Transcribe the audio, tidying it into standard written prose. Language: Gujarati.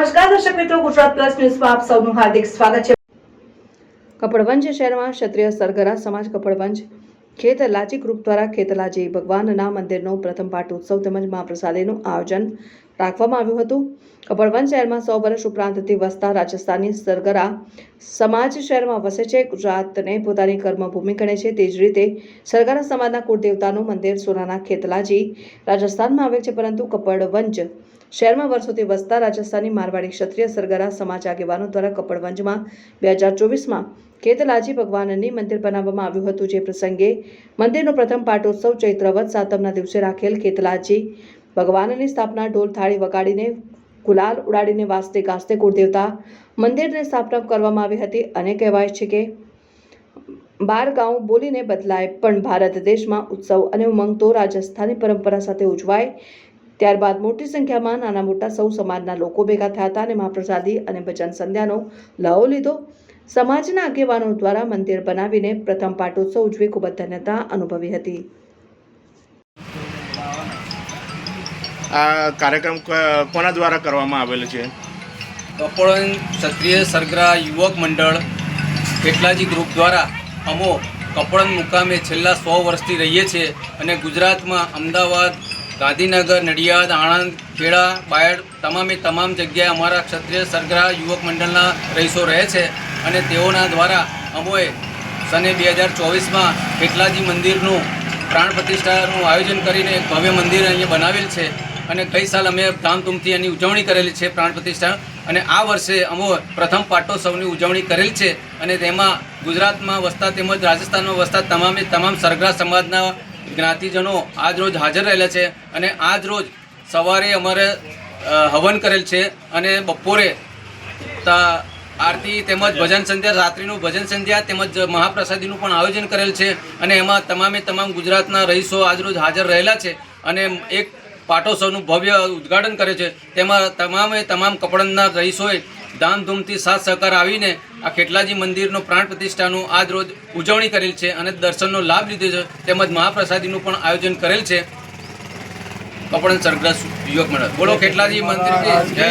નમસ્કાર દર્શક મિત્રો, ગુજરાત પ્લસ ન્યૂઝમાં આપ સૌનું હાર્દિક સ્વાગત છે। કપડવંજ શહેરમાં ક્ષત્રિય સરગરા સમાજ કપડવંજ ખેતલાજી ગ્રુપ દ્વારા ખેતલાજી ભગવાનના મંદિરનો પ્રથમ પાટોત્સવ તેમજ મહાપ્રસાદીનું આયોજન રાખવામાં આવ્યું હતું। કપડવંજ શહેરમાં 100 વર્ષ ઉપરાંતથી વસતા રાજસ્થાની સરગરા સમાજ શહેરમાં વસે છે। ગુજરાતને પોતાની કર્મભૂમિ ગણે છે। તે જ રીતે સરગરા સમાજના કુળદેવતાનું મંદિર સોનાના ખેતલાજી રાજસ્થાનમાં આવેલ છે, પરંતુ કપડવંજ શહેરમાં વર્ષોથી વસતા રાજસ્થાની મારવાડી ક્ષત્રિય સરગરા સમાજ આગેવાનો દ્વારા કપડવંજમાં 2024માં ખેતલાજી ભગવાનની મંદિર બનાવવામાં આવ્યું હતું। જે પ્રસંગે મંદિરનો પ્રથમ પાટોત્સવ ચૈત્રવદ સાતમના દિવસે રાખેલ ખેતલાજી ભગવાનની સ્થાપના ઢોલ થાળી વગાડીને ગુલાલ ઉડાડીને વાસ્તે ગાસ્તે કુળદેવતા મંદિરની સ્થાપના કરવામાં આવી હતી। અને કહેવાય છે કે 12 ગાઉં બોલીને બદલાય, પણ ભારત દેશમાં ઉત્સવ અને ઉમંગ તો રાજસ્થાની પરંપરા સાથે ઉજવાય। ત્યારબાદ મોટી સંખ્યામાં નાના મોટા સૌ સમાજના લોકો ભેગા થયા હતા અને મહાપ્રસાદી અને ભજન સંધ્યાનો લહાવો લીધો। સમાજના આગેવાનો દ્વારા મંદિર બનાવીને પ્રથમ પાટોત્સવ ઉજવી ખૂબ જ ધન્યતા અનુભવી હતી। આ કાર્યક્રમ કોના દ્વારા કરવામાં આવેલો છે? કપડવંજ ક્ષત્રિય સરગરા યુવક મંડળ ખેતલાજી ગ્રુપ દ્વારા અમો કપડવંજ મુકામે છેલ્લા 100 વર્ષથી રહીએ છીએ અને ગુજરાતમાં અમદાવાદ, ગાંધીનગર, નડિયાદ, આણંદ, ખેડા, બાયડ તમામ જગ્યાએ અમારા ક્ષત્રિય સરગરા યુવક મંડળના રહીશો રહે છે અને તેઓના દ્વારા અમોએ સને 2024માં ખેતલાજી મંદિરનું પ્રાણ પ્રતિષ્ઠાનું આયોજન કરીને એક ભવ્ય મંદિર અહીંયા બનાવેલ છે અને ગઈ સાલ અમે ધામધૂમથી એની ઉજવણી કરેલી છે પ્રાણ પ્રતિષ્ઠા, અને આ વર્ષે અમો પ્રથમ પાટોત્સવની ઉજવણી કરેલ છે અને તેમાં ગુજરાતમાં વસતા તેમજ રાજસ્થાનમાં વસતા તમામ સરગરા સમાજના જ્ઞાતિજનો આજ રોજ હાજર રહેલા છે અને આજ રોજ સવારે અમારે હવન કરેલ છે અને બપોરે આરતી તેમજ ભજન સંધ્યા, રાત્રિનું ભજન સંધ્યા તેમજ મહાપ્રસાદીનું પણ આયોજન કરેલ છે અને એમાં તમામ ગુજરાતના રહીશો આજ રોજ હાજર રહેલા છે અને એક પાટોત્સવનું ભવ્ય ઉદ્ઘાટન કરે છે। તેમાં તમામ કપડવંજના રહીશોએ ધામધૂમથી સાથ સહકાર આવીને આ ખેતલાજી મંદિરનો પ્રાણ પ્રતિષ્ઠાનું આજ રોજ ઉજવણી કરેલ છે અને દર્શનનો લાભ લીધો છે તેમજ મહાપ્રસાદીનું પણ આયોજન કરેલ છે। કપડવંજ સરગરા યુવક મંડળ, બોલો ખેતલાજી મંદિર જય।